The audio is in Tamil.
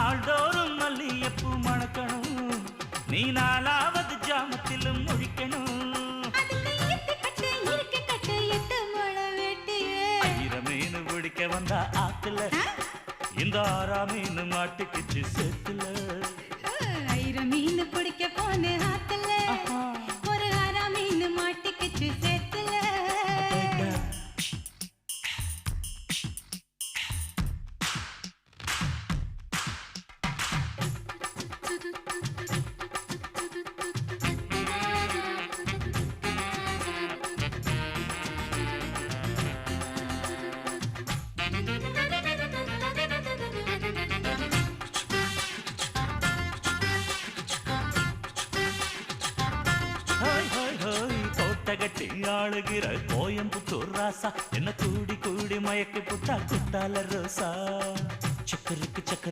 நாள்தோறும் மல்லியப்பூ மணக்கணும், நீ நாலாவது ஜாமத்திலும் முழிக்கணும். மீன் பிடிக்க வந்தா ஆத்துல, இந்த 6ஆம் மீன் மாட்டுக்குச்சு சேத்துல. ஆயிரம் மீன் பிடிக்க போன ஆத்துல, ஒரு 6ஆம் மீன் மாட்டுக்குச்சு சேத்துல. தகட்டி ஆளுகிற கோயம்புத்தூர் ராசா, என்ன கூடி கூடி மயக்கி புட்டா குட்டால ரோசா. சக்கருக்கு சக்கர